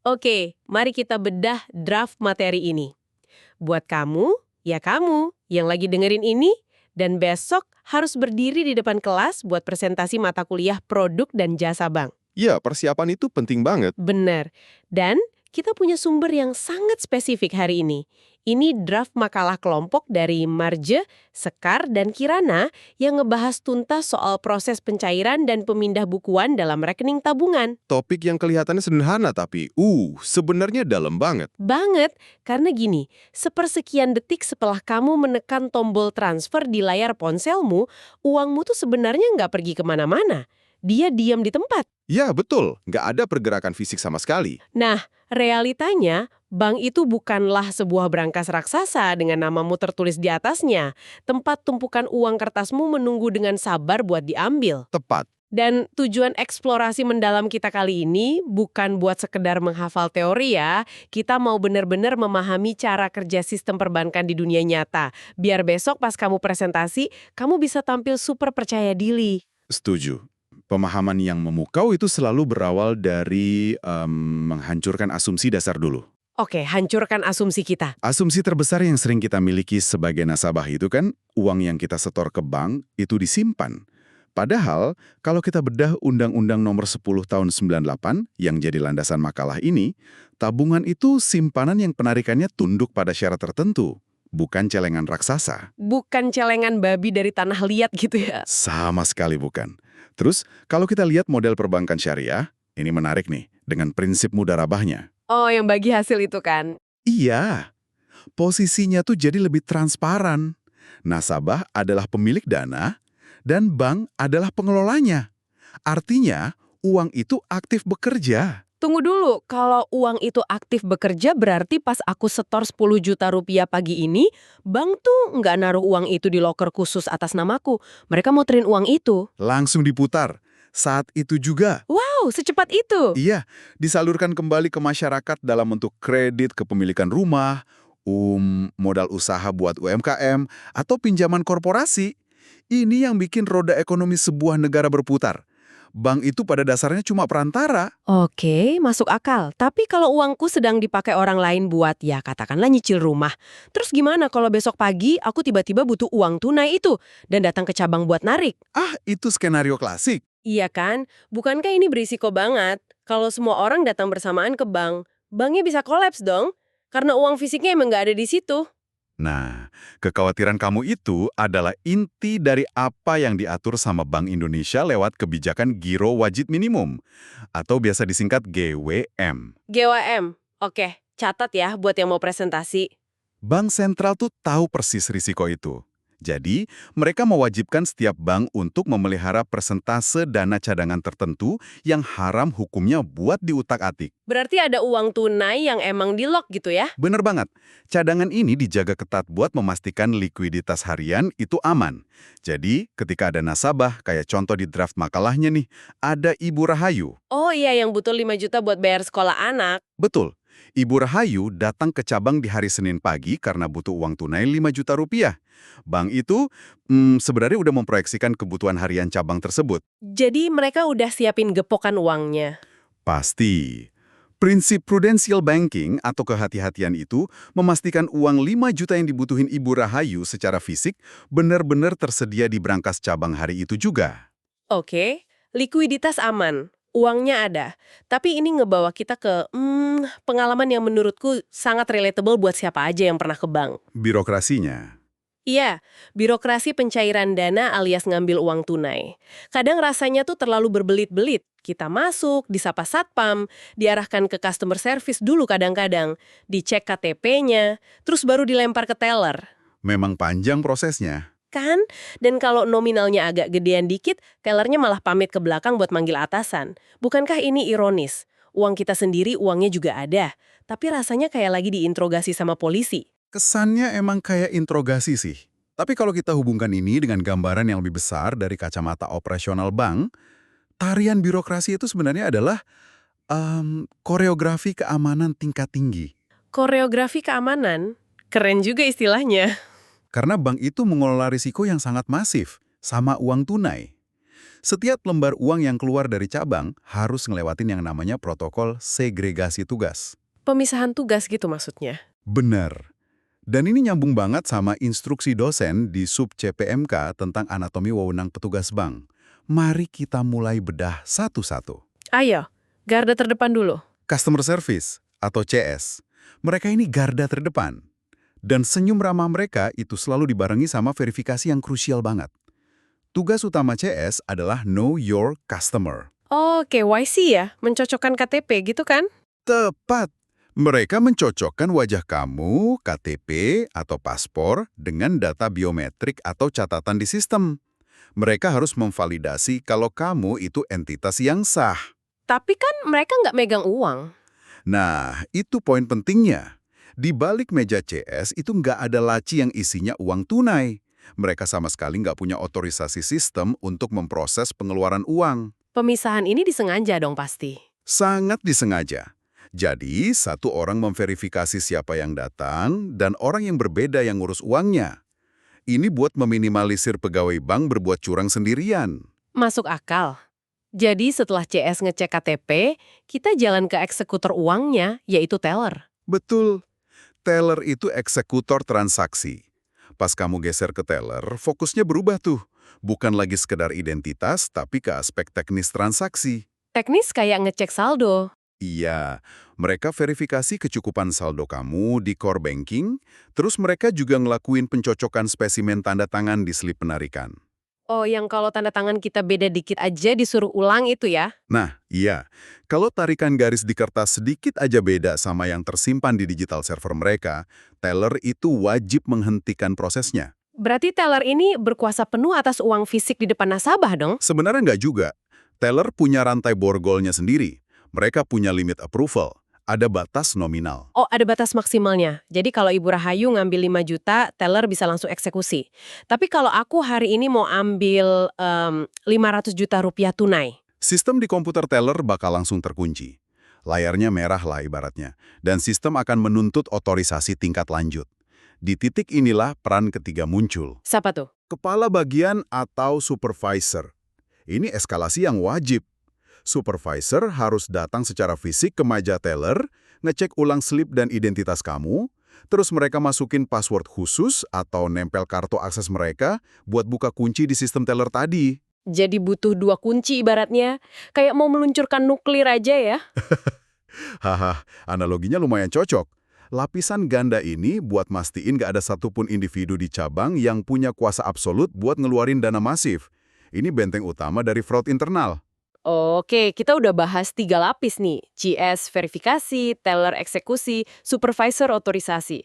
Oke, mari kita bedah draft materi ini. Buat kamu, ya kamu yang lagi dengerin ini, dan besok harus berdiri di depan kelas buat presentasi mata kuliah produk dan jasa bank. Ya, persiapan itu penting banget. Benar. Dan kita punya sumber yang sangat spesifik hari ini. Ini draft makalah kelompok dari Marje, Sekar, dan Kirana yang ngebahas tuntas soal proses pencairan dan pemindah bukuan dalam rekening tabungan. Topik yang kelihatannya sederhana tapi, sebenarnya dalam banget. Banget, karena gini, sepersekian detik setelah kamu menekan tombol transfer di layar ponselmu, uangmu tuh sebenarnya nggak pergi kemana-mana. Dia diam di tempat. Ya, betul. Nggak ada pergerakan fisik sama sekali. Nah, realitanya, bank itu bukanlah sebuah brankas raksasa dengan namamu tertulis di atasnya. Tempat tumpukan uang kertasmu menunggu dengan sabar buat diambil. Tepat. Dan tujuan eksplorasi mendalam kita kali ini bukan buat sekedar menghafal teori ya. Kita mau benar-benar memahami cara kerja sistem perbankan di dunia nyata. Biar besok pas kamu presentasi, kamu bisa tampil super percaya diri. Setuju. Pemahaman yang memukau itu selalu berawal dari menghancurkan asumsi dasar dulu. Oke, hancurkan asumsi kita. Asumsi terbesar yang sering kita miliki sebagai nasabah itu kan, uang yang kita setor ke bank itu disimpan. Padahal, kalau kita bedah Undang-Undang Nomor 10 Tahun 98 yang jadi landasan makalah ini, tabungan itu simpanan yang penarikannya tunduk pada syarat tertentu, bukan celengan raksasa. Bukan celengan babi dari tanah liat gitu ya. Sama sekali bukan. Terus, kalau kita lihat model perbankan syariah, ini menarik nih, dengan prinsip mudarabahnya. Oh, yang bagi hasil itu kan? Iya, posisinya tuh jadi lebih transparan. Nasabah adalah pemilik dana, dan bank adalah pengelolanya. Artinya, uang itu aktif bekerja. Tunggu dulu, kalau uang itu aktif bekerja berarti pas aku setor 10 juta rupiah pagi ini, bank tuh nggak naruh uang itu di loker khusus atas namaku. Mereka muterin uang itu. Langsung diputar. Saat itu juga, Wow, secepat itu. iya, disalurkan kembali ke masyarakat dalam bentuk kredit kepemilikan rumah, modal usaha buat UMKM, atau pinjaman korporasi. Ini yang bikin roda ekonomi sebuah negara berputar. Bank itu pada dasarnya cuma perantara. Oke, masuk akal. Tapi kalau uangku sedang dipakai orang lain buat, ya katakanlah nyicil rumah. Terus gimana kalau besok pagi aku tiba-tiba butuh uang tunai itu dan datang ke cabang buat narik? Itu skenario klasik. Iya kan? Bukankah ini berisiko banget? Kalau semua orang datang bersamaan ke bank, banknya bisa kolaps dong. Karena uang fisiknya emang nggak ada di situ. Nah, kekhawatiran kamu itu adalah inti dari apa yang diatur sama Bank Indonesia lewat kebijakan Giro Wajib Minimum, atau biasa disingkat GWM. GWM. Oke, catat ya buat yang mau presentasi. Bank sentral tuh tahu persis risiko itu. Jadi, mereka mewajibkan setiap bank untuk memelihara persentase dana cadangan tertentu yang haram hukumnya buat diutak-atik. Berarti ada uang tunai yang emang di-lock gitu ya? Bener banget. Cadangan ini dijaga ketat buat memastikan likuiditas harian itu aman. Jadi, ketika ada nasabah, kayak contoh di draft makalahnya nih, ada Ibu Rahayu. Oh iya, yang butuh 5 juta buat bayar sekolah anak. Betul. Ibu Rahayu datang ke cabang di hari Senin pagi karena butuh uang tunai 5 juta rupiah. Bank itu sebenarnya udah memproyeksikan kebutuhan harian cabang tersebut. Jadi mereka udah siapin gepokan uangnya. Pasti. Prinsip prudential banking atau kehati-hatian itu memastikan uang 5 juta yang dibutuhin Ibu Rahayu secara fisik benar-benar tersedia di brankas cabang hari itu juga. Oke, likuiditas aman. Uangnya ada. Tapi ini ngebawa kita ke pengalaman yang menurutku sangat relatable buat siapa aja yang pernah ke bank. Birokrasinya. Iya, birokrasi pencairan dana alias ngambil uang tunai. Kadang rasanya tuh terlalu berbelit-belit. Kita masuk, disapa satpam, diarahkan ke customer service dulu kadang-kadang, dicek KTP-nya, terus baru dilempar ke teller. Memang panjang prosesnya. Kan? Dan kalau nominalnya agak gedean dikit, tellernya malah pamit ke belakang buat manggil atasan. Bukankah ini ironis? Uang kita sendiri, uangnya juga ada. Tapi rasanya kayak lagi diinterogasi sama polisi. Kesannya emang kayak interogasi sih. Tapi kalau kita hubungkan ini dengan gambaran yang lebih besar dari kacamata operasional bank, tarian birokrasi itu sebenarnya adalah koreografi keamanan tingkat tinggi. Koreografi keamanan? Keren juga istilahnya. Karena bank itu mengelola risiko yang sangat masif, sama uang tunai. Setiap lembar uang yang keluar dari cabang harus ngelewatin yang namanya protokol segregasi tugas. Pemisahan tugas gitu maksudnya. Benar. Dan ini nyambung banget sama instruksi dosen di sub CPMK tentang anatomi wewenang petugas bank. Mari kita mulai bedah satu-satu. Ayo, garda terdepan dulu. Customer Service atau CS. Mereka ini garda terdepan. Dan senyum ramah mereka itu selalu dibarengi sama verifikasi yang krusial banget. Tugas utama CS adalah Know Your Customer. Oh, KYC ya, mencocokkan KTP gitu kan? Tepat. Mereka mencocokkan wajah kamu, KTP, atau paspor dengan data biometrik atau catatan di sistem. Mereka harus memvalidasi kalau kamu itu entitas yang sah. Tapi kan mereka nggak megang uang. Nah, itu poin pentingnya. Di balik meja CS itu nggak ada laci yang isinya uang tunai. Mereka sama sekali nggak punya otorisasi sistem untuk memproses pengeluaran uang. Pemisahan ini disengaja dong pasti. Sangat disengaja. Jadi, satu orang memverifikasi siapa yang datang dan orang yang berbeda yang ngurus uangnya. Ini buat meminimalisir pegawai bank berbuat curang sendirian. Masuk akal. Jadi setelah CS ngecek KTP, kita jalan ke eksekutor uangnya, yaitu teller. Betul. Teller itu eksekutor transaksi. Pas kamu geser ke teller, fokusnya berubah tuh. Bukan lagi sekedar identitas, tapi ke aspek teknis transaksi. Teknis kayak ngecek saldo. Iya, mereka verifikasi kecukupan saldo kamu di core banking, terus mereka juga ngelakuin pencocokan spesimen tanda tangan di slip penarikan. Oh, yang kalau tanda tangan kita beda dikit aja disuruh ulang itu ya? Nah, iya. Kalau tarikan garis di kertas sedikit aja beda sama yang tersimpan di digital server mereka, teller itu wajib menghentikan prosesnya. Berarti teller ini berkuasa penuh atas uang fisik di depan nasabah dong? Sebenarnya nggak juga. Teller punya rantai borgolnya sendiri. Mereka punya limit approval. Ada batas nominal. Oh, ada batas maksimalnya. Jadi kalau Ibu Rahayu ngambil 5 juta, teller bisa langsung eksekusi. Tapi kalau aku hari ini mau ambil 500 juta rupiah tunai. Sistem di komputer teller bakal langsung terkunci. Layarnya merah lah ibaratnya. Dan sistem akan menuntut otorisasi tingkat lanjut. Di titik inilah peran ketiga muncul. Siapa tuh? Kepala bagian atau supervisor. Ini eskalasi yang wajib. Supervisor harus datang secara fisik ke meja teller, ngecek ulang slip dan identitas kamu, terus mereka masukin password khusus atau nempel kartu akses mereka buat buka kunci di sistem teller tadi. Jadi butuh 2 kunci ibaratnya. Kayak mau meluncurkan nuklir aja ya. Haha, analoginya lumayan cocok. Lapisan ganda ini buat mastiin gak ada satupun individu di cabang yang punya kuasa absolut buat ngeluarin dana masif. Ini benteng utama dari fraud internal. Oke, kita udah bahas 3 lapis nih. CS verifikasi, teller eksekusi, supervisor otorisasi.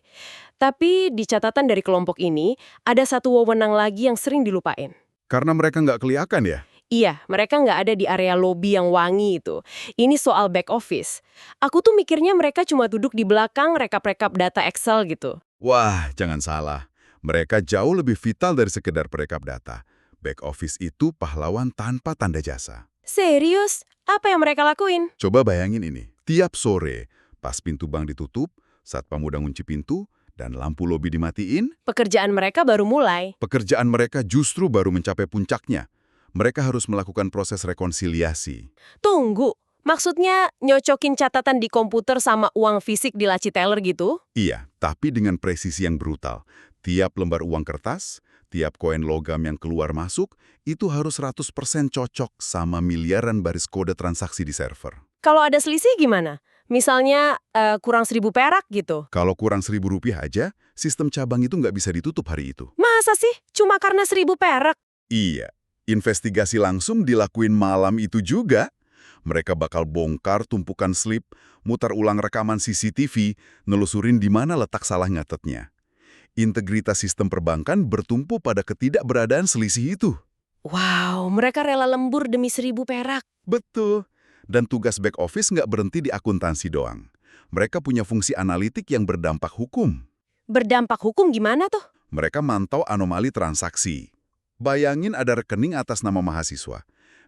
Tapi di catatan dari kelompok ini, ada satu wewenang lagi yang sering dilupain. Karena mereka nggak kelihatan ya? Iya, mereka nggak ada di area lobby yang wangi itu. Ini soal back office. Aku tuh mikirnya mereka cuma duduk di belakang rekap-rekap data Excel gitu. Wah, jangan salah. Mereka jauh lebih vital dari sekedar perekap data. Back office itu pahlawan tanpa tanda jasa. Serius? Apa yang mereka lakuin? Coba bayangin ini. Tiap sore, pas pintu bank ditutup, satpam udah ngunci pintu, dan lampu lobi dimatiin, Pekerjaan mereka baru mulai. pekerjaan mereka justru baru mencapai puncaknya. Mereka harus melakukan proses rekonsiliasi. Tunggu, maksudnya nyocokin catatan di komputer sama uang fisik di laci teller gitu? Iya, tapi dengan presisi yang brutal. Tiap lembar uang kertas, tiap koin logam yang keluar masuk, itu harus 100% cocok sama miliaran baris kode transaksi di server. Kalau ada selisih gimana? Misalnya kurang 1.000 perak gitu. Kalau kurang Rp1.000 aja, sistem cabang itu nggak bisa ditutup hari itu. Masa sih? Cuma karena 1.000 perak? Iya, investigasi langsung dilakuin malam itu juga. Mereka bakal bongkar tumpukan slip, mutar ulang rekaman CCTV, nelusurin di mana letak salah nyatetnya. Integritas sistem perbankan bertumpu pada ketidakberadaan selisih itu. Wow, mereka rela lembur demi 1.000 perak. Betul. Dan tugas back office nggak berhenti di akuntansi doang. Mereka punya fungsi analitik yang berdampak hukum. Berdampak hukum gimana tuh? Mereka mantau anomali transaksi. Bayangin ada rekening atas nama mahasiswa.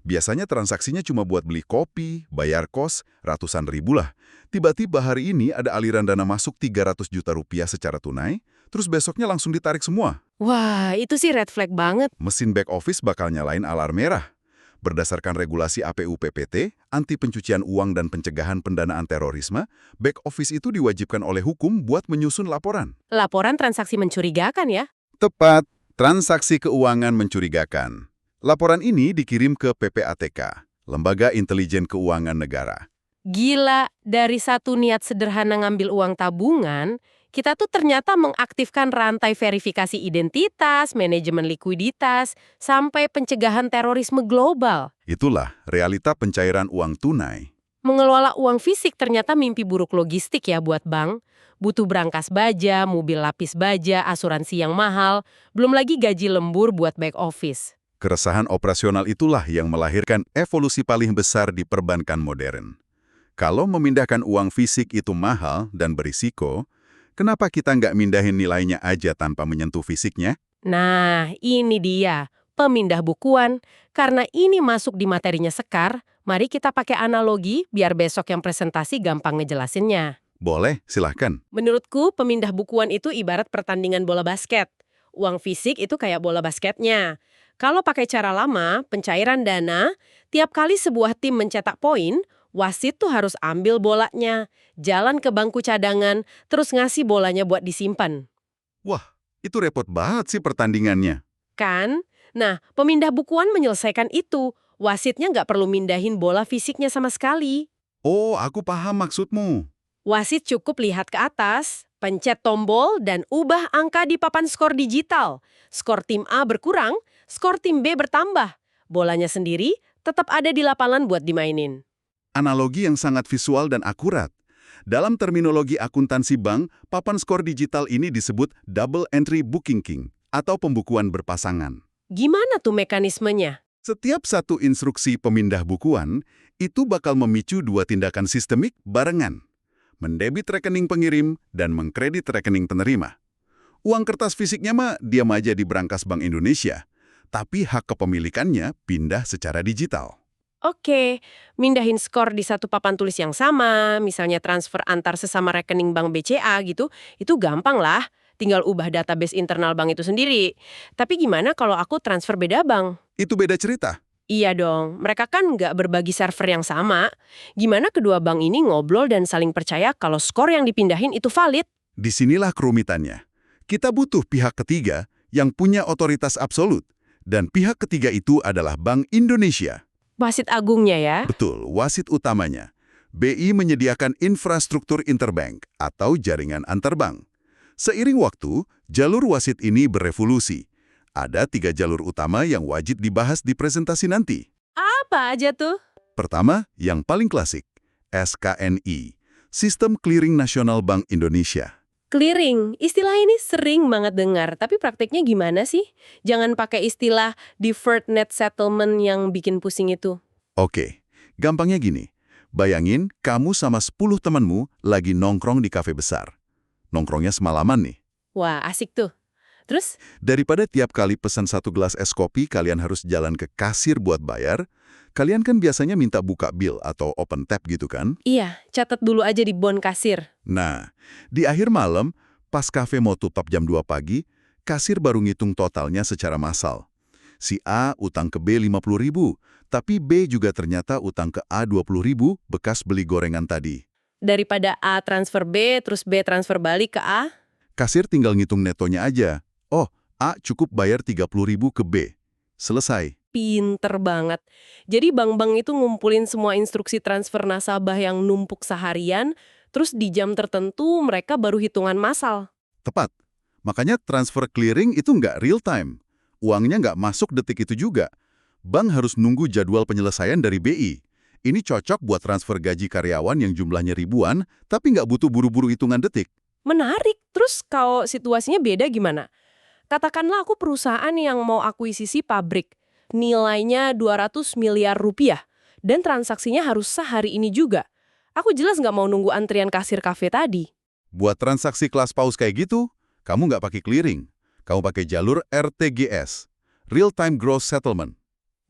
Biasanya transaksinya cuma buat beli kopi, bayar kos, ratusan ribu lah. Tiba-tiba hari ini ada aliran dana masuk 300 juta rupiah secara tunai, terus besoknya langsung ditarik semua. Wah, itu sih red flag banget. Mesin back office bakal nyalain alarm merah. Berdasarkan regulasi APU-PPT, anti pencucian uang dan pencegahan pendanaan terorisme, back office itu diwajibkan oleh hukum buat menyusun laporan. Laporan transaksi mencurigakan ya? Tepat, transaksi keuangan mencurigakan. Laporan ini dikirim ke PPATK, Lembaga Intelijen Keuangan Negara. Gila, dari satu niat sederhana ngambil uang tabungan, kita tuh ternyata mengaktifkan rantai verifikasi identitas, manajemen likuiditas, sampai pencegahan terorisme global. Itulah realita pencairan uang tunai. Mengelola uang fisik ternyata mimpi buruk logistik ya buat bank. Butuh berangkas baja, mobil lapis baja, asuransi yang mahal, belum lagi gaji lembur buat back office. Keresahan operasional itulah yang melahirkan evolusi paling besar di perbankan modern. Kalau memindahkan uang fisik itu mahal dan berisiko, kenapa kita nggak mindahin nilainya aja tanpa menyentuh fisiknya? Nah, ini dia, pemindah bukuan. Karena ini masuk di materinya Sekar, mari kita pakai analogi biar besok yang presentasi gampang ngejelasinnya. Boleh, silahkan. Menurutku, pemindah bukuan itu ibarat pertandingan bola basket. Uang fisik itu kayak bola basketnya. Kalau pakai cara lama, pencairan dana, tiap kali sebuah tim mencetak poin, wasit tuh harus ambil bolanya, jalan ke bangku cadangan, terus ngasih bolanya buat disimpan. Wah, itu repot banget sih pertandingannya. Kan? Nah, pemindah bukuan menyelesaikan itu. Wasitnya nggak perlu mindahin bola fisiknya sama sekali. Oh, aku paham maksudmu. Wasit cukup lihat ke atas, pencet tombol, dan ubah angka di papan skor digital. Skor tim A berkurang, skor tim B bertambah. Bolanya sendiri tetap ada di lapangan buat dimainin. Analogi yang sangat visual dan akurat. Dalam terminologi akuntansi bank, papan skor digital ini disebut double entry bookkeeping atau pembukuan berpasangan. Gimana tuh mekanismenya? Setiap satu instruksi pemindah bukuan, itu bakal memicu dua tindakan sistemik barengan. Mendebit rekening pengirim dan mengkredit rekening penerima. Uang kertas fisiknya mah diam aja di brankas Bank Indonesia, tapi hak kepemilikannya pindah secara digital. Oke, mindahin skor di satu papan tulis yang sama, misalnya transfer antar sesama rekening bank BCA gitu, itu gampang lah. Tinggal ubah database internal bank itu sendiri. Tapi gimana kalau aku transfer beda bank? Itu beda cerita. Iya dong, mereka kan nggak berbagi server yang sama. Gimana kedua bank ini ngobrol dan saling percaya kalau skor yang dipindahin itu valid? Disinilah kerumitannya. Kita butuh pihak ketiga yang punya otoritas absolut, dan pihak ketiga itu adalah Bank Indonesia. Wasit agungnya ya? Betul, wasit utamanya. BI menyediakan infrastruktur interbank atau jaringan antarbank. Seiring waktu, jalur wasit ini berevolusi. Ada 3 jalur utama yang wajib dibahas di presentasi nanti. Apa aja tuh? Pertama, yang paling klasik, SKNI, Sistem Clearing Nasional Bank Indonesia. Clearing, istilah ini sering banget dengar, tapi prakteknya gimana sih? Jangan pakai istilah deferred net settlement yang bikin pusing itu. Oke, gampangnya gini. Bayangin kamu sama 10 temanmu lagi nongkrong di kafe besar. Nongkrongnya semalaman nih. Wah, asik tuh. Terus? Daripada tiap kali pesan 1 gelas es kopi kalian harus jalan ke kasir buat bayar, kalian kan biasanya minta buka bill atau open tab gitu kan? Iya, catat dulu aja di bon kasir. Nah, di akhir malam, pas kafe mau tutup jam 2 pagi, kasir baru ngitung totalnya secara massal. Si A utang ke B 50.000, tapi B juga ternyata utang ke A 20.000 bekas beli gorengan tadi. Daripada A transfer B, terus B transfer balik ke A? Kasir tinggal ngitung netonya aja. Oh, A cukup bayar 30.000 ke B. Selesai. Pinter banget. Jadi bank-bank itu ngumpulin semua instruksi transfer nasabah yang numpuk seharian, terus di jam tertentu mereka baru hitungan massal. Tepat. Makanya transfer clearing itu nggak real time. Uangnya nggak masuk detik itu juga. Bank harus nunggu jadwal penyelesaian dari BI. Ini cocok buat transfer gaji karyawan yang jumlahnya ribuan, tapi nggak butuh buru-buru hitungan detik. Menarik. Terus kalau situasinya beda gimana? Katakanlah aku perusahaan yang mau akuisisi pabrik. Nilainya 200 miliar rupiah. Dan transaksinya harus sehari ini juga. Aku jelas nggak mau nunggu antrian kasir kafe tadi. Buat transaksi kelas paus kayak gitu, kamu nggak pakai clearing. Kamu pakai jalur RTGS, Real Time Gross Settlement.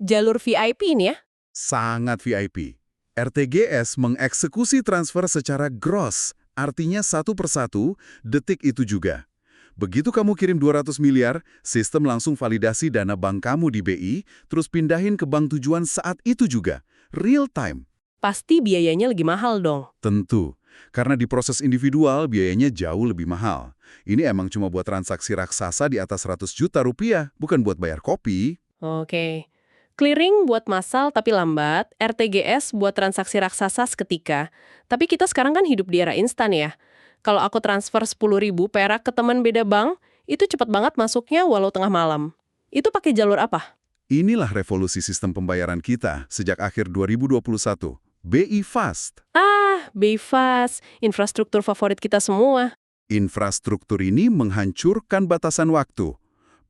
Jalur VIP ini ya? Sangat VIP. RTGS mengeksekusi transfer secara gross, artinya satu persatu, detik itu juga. Begitu kamu kirim 200 miliar, sistem langsung validasi dana bank kamu di BI, terus pindahin ke bank tujuan saat itu juga. Real time. Pasti biayanya lagi mahal dong. Tentu. Karena di proses individual, biayanya jauh lebih mahal. Ini emang cuma buat transaksi raksasa di atas 100 juta rupiah, bukan buat bayar kopi. Oke. Clearing buat massal tapi lambat, RTGS buat transaksi raksasa seketika. Tapi kita sekarang kan hidup di era instan ya. Kalau aku transfer 10.000 perak ke teman beda bank, itu cepat banget masuknya walau tengah malam. Itu pakai jalur apa? Inilah revolusi sistem pembayaran kita sejak akhir 2021. BI Fast. BI Fast, infrastruktur favorit kita semua. Infrastruktur ini menghancurkan batasan waktu.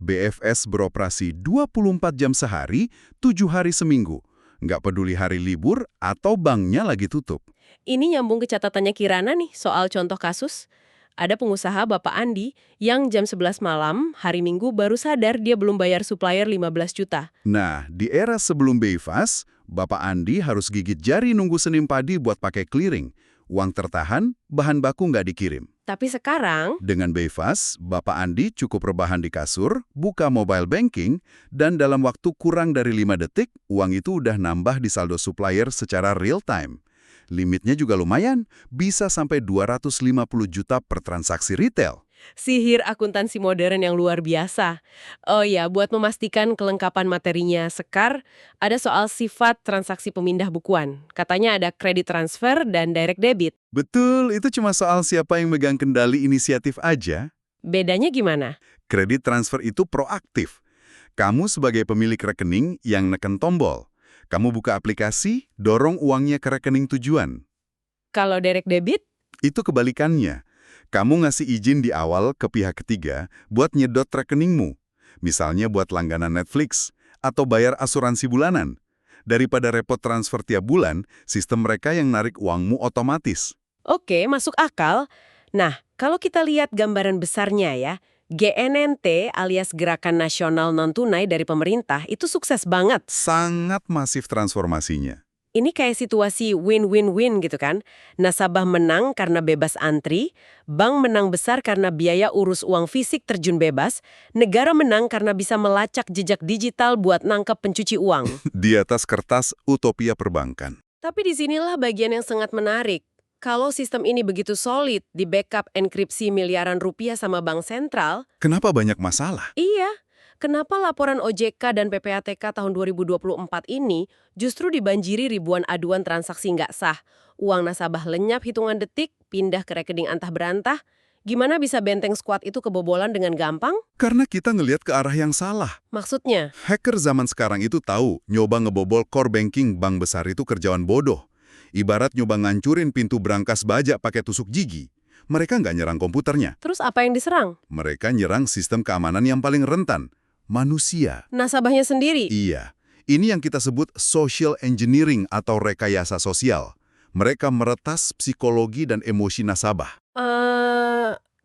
BFS beroperasi 24 jam sehari, 7 hari seminggu. Nggak peduli hari libur atau banknya lagi tutup. Ini nyambung ke catatannya Kirana nih soal contoh kasus. Ada pengusaha Bapak Andi yang jam 11 malam, hari Minggu baru sadar dia belum bayar supplier 15 juta. Nah, di era sebelum BI Fast, Bapak Andi harus gigit jari nunggu Senin pagi buat pakai clearing. Uang tertahan, bahan baku nggak dikirim. Tapi sekarang, Dengan BI Fast, Bapak Andi cukup rebahan di kasur, buka mobile banking, dan dalam waktu kurang dari 5 detik, uang itu udah nambah di saldo supplier secara real time. Limitnya juga lumayan, bisa sampai 250 juta per transaksi retail. sihir akuntansi modern yang luar biasa. Oh ya, buat memastikan kelengkapan materinya Sekar, ada soal sifat transaksi pemindah bukuan. Katanya ada kredit transfer dan direct debit. Betul, itu cuma soal siapa yang megang kendali inisiatif aja. Bedanya gimana? Kredit transfer itu proaktif. Kamu sebagai pemilik rekening yang neken tombol. Kamu buka aplikasi, dorong uangnya ke rekening tujuan. Kalau direct debit? Itu kebalikannya. Kamu ngasih izin di awal ke pihak ketiga buat nyedot rekeningmu. Misalnya buat langganan Netflix atau bayar asuransi bulanan. Daripada repot transfer tiap bulan, sistem mereka yang narik uangmu otomatis. Oke, masuk akal. Nah, kalau kita lihat gambaran besarnya ya, GNNT alias Gerakan Nasional Non-Tunai dari pemerintah itu sukses banget. Sangat masif transformasinya. Ini kayak situasi win-win-win gitu kan. Nasabah menang karena bebas antri, bank menang besar karena biaya urus uang fisik terjun bebas, negara menang karena bisa melacak jejak digital buat nangkep pencuci uang. Di atas kertas, utopia perbankan. Tapi disinilah bagian yang sangat menarik. Kalau sistem ini begitu solid, di backup enkripsi miliaran rupiah sama bank sentral, Kenapa banyak masalah? iya. Kenapa laporan OJK dan PPATK tahun 2024 ini justru dibanjiri ribuan aduan transaksi nggak sah? Uang nasabah lenyap hitungan detik, pindah ke rekening antah berantah. Gimana bisa benteng squad itu kebobolan dengan gampang? Karena kita ngelihat ke arah yang salah. Maksudnya, Hacker zaman sekarang itu tahu nyoba ngebobol core banking bank besar itu kerjaan bodoh. Ibarat nyoba ngancurin pintu brankas baja pakai tusuk gigi. Mereka nggak nyerang komputernya. terus apa yang diserang? Mereka nyerang sistem keamanan yang paling rentan. Manusia. Nasabahnya sendiri. Iya. Ini yang kita sebut social engineering atau rekayasa sosial. Mereka meretas psikologi dan emosi nasabah.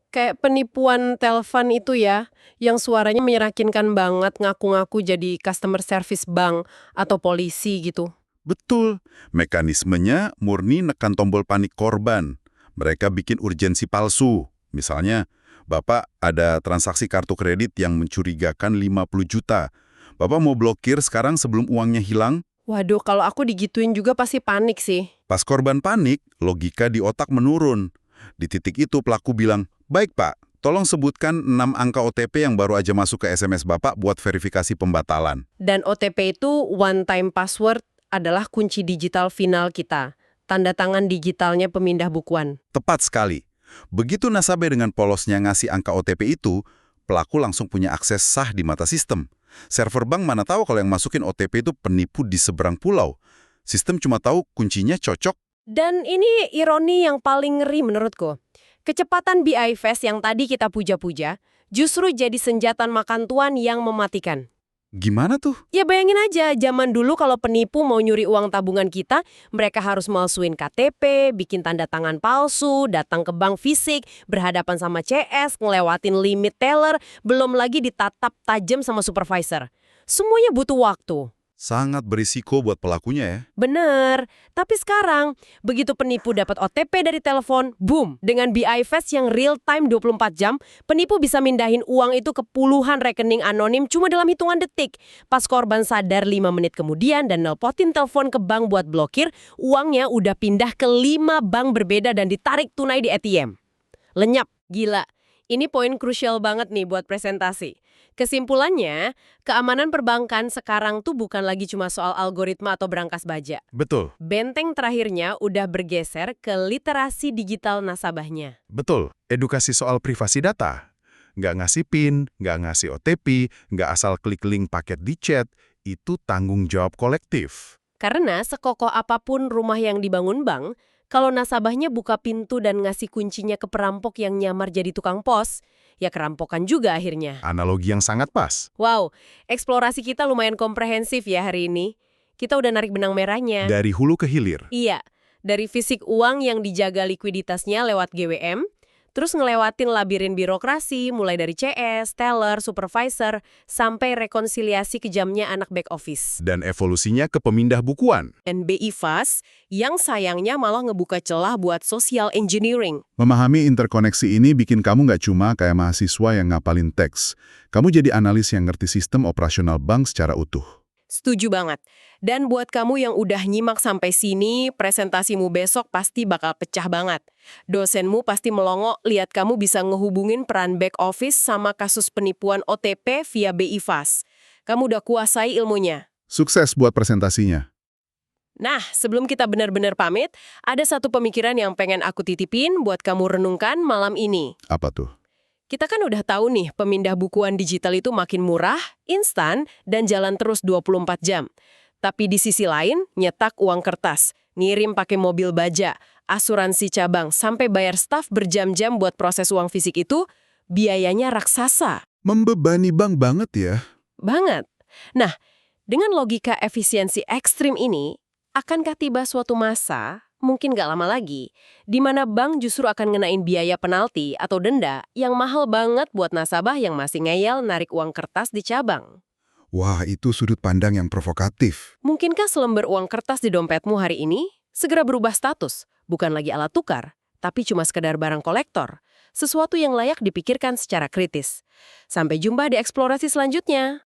Kayak penipuan telepon itu ya, yang suaranya meyakinkan banget ngaku-ngaku jadi customer service bank atau polisi gitu. Betul. Mekanismenya murni nekan tombol panik korban. Mereka bikin urgensi palsu. Misalnya, Bapak ada transaksi kartu kredit yang mencurigakan 50 juta. Bapak mau blokir sekarang sebelum uangnya hilang? Waduh, kalau aku digituin juga pasti panik sih. Pas korban panik, logika di otak menurun. Di titik itu pelaku bilang, "Baik Pak, tolong sebutkan 6 angka OTP yang baru aja masuk ke SMS Bapak buat verifikasi pembatalan." Dan OTP itu one time password adalah kunci digital final kita. Tanda tangan digitalnya pemindah bukuan. Tepat sekali. Begitu nasabah dengan polosnya ngasih angka OTP itu, pelaku langsung punya akses sah di mata sistem. Server bank mana tahu kalau yang masukin OTP itu penipu di seberang pulau. Sistem cuma tahu kuncinya cocok. Dan ini ironi yang paling ngeri menurutku. Kecepatan BI Fast yang tadi kita puja-puja justru jadi senjata makan tuan yang mematikan. Gimana tuh? Ya bayangin aja, zaman dulu kalau penipu mau nyuri uang tabungan kita, mereka harus malsuin KTP, bikin tanda tangan palsu, datang ke bank fisik, berhadapan sama CS, ngelewatin limit teller, belum lagi ditatap tajam sama supervisor. Semuanya butuh waktu. Sangat berisiko buat pelakunya ya. Bener. Tapi sekarang, begitu penipu dapat OTP dari telepon, boom! Dengan BI Fast yang real time 24 jam, penipu bisa mindahin uang itu ke puluhan rekening anonim cuma dalam hitungan detik. Pas korban sadar 5 menit kemudian dan nelpotin telepon ke bank buat blokir, uangnya udah pindah ke 5 bank berbeda dan ditarik tunai di ATM. Lenyap, gila. Ini poin krusial banget nih buat presentasi. Kesimpulannya, keamanan perbankan sekarang tuh bukan lagi cuma soal algoritma atau berangkas baja. Betul, Benteng terakhirnya udah bergeser ke literasi digital nasabahnya. betul. Edukasi soal privasi data. Nggak ngasih PIN, nggak ngasih OTP, nggak asal klik link paket di chat, itu tanggung jawab kolektif. Karena sekokoh apapun rumah yang dibangun bank, kalau nasabahnya buka pintu dan ngasih kuncinya ke perampok yang nyamar jadi tukang pos, ya kerampokan juga akhirnya. Analogi yang sangat pas. Wow, eksplorasi kita lumayan komprehensif ya hari ini. Kita udah narik benang merahnya. Dari hulu ke hilir. Iya, dari fisik uang yang dijaga likuiditasnya lewat GWM, terus ngelewatin labirin birokrasi, mulai dari CS, teller, supervisor, sampai rekonsiliasi kejamnya anak back office. Dan evolusinya ke pemindah bukuan. NBI Fast, yang sayangnya malah ngebuka celah buat social engineering. Memahami interkoneksi ini bikin kamu nggak cuma kayak mahasiswa yang ngapalin teks. Kamu jadi analis yang ngerti sistem operasional bank secara utuh. Setuju banget. Dan buat kamu yang udah nyimak sampai sini, presentasimu besok pasti bakal pecah banget. Dosenmu pasti melongo lihat kamu bisa ngehubungin peran back office sama kasus penipuan OTP via BI Fast. Kamu udah kuasai ilmunya. Sukses buat presentasinya. Nah, sebelum kita benar-benar pamit, ada satu pemikiran yang pengen aku titipin buat kamu renungkan malam ini. Apa tuh? Kita kan udah tahu nih, pemindah bukuan digital itu makin murah, instan, dan jalan terus 24 jam. Tapi di sisi lain, nyetak uang kertas, ngirim pakai mobil baja, asuransi cabang, sampai bayar staf berjam-jam buat proses uang fisik itu, biayanya raksasa. Membebani bank banget ya. Banget. Nah, dengan logika efisiensi ekstrim ini, akankah tiba suatu masa, mungkin gak lama lagi, di mana bank justru akan ngenain biaya penalti atau denda yang mahal banget buat nasabah yang masih ngeyel narik uang kertas di cabang? Wah, itu sudut pandang yang provokatif. Mungkinkah selembar uang kertas di dompetmu hari ini segera berubah status, bukan lagi alat tukar, tapi cuma sekedar barang kolektor, sesuatu yang layak dipikirkan secara kritis. Sampai jumpa di eksplorasi selanjutnya.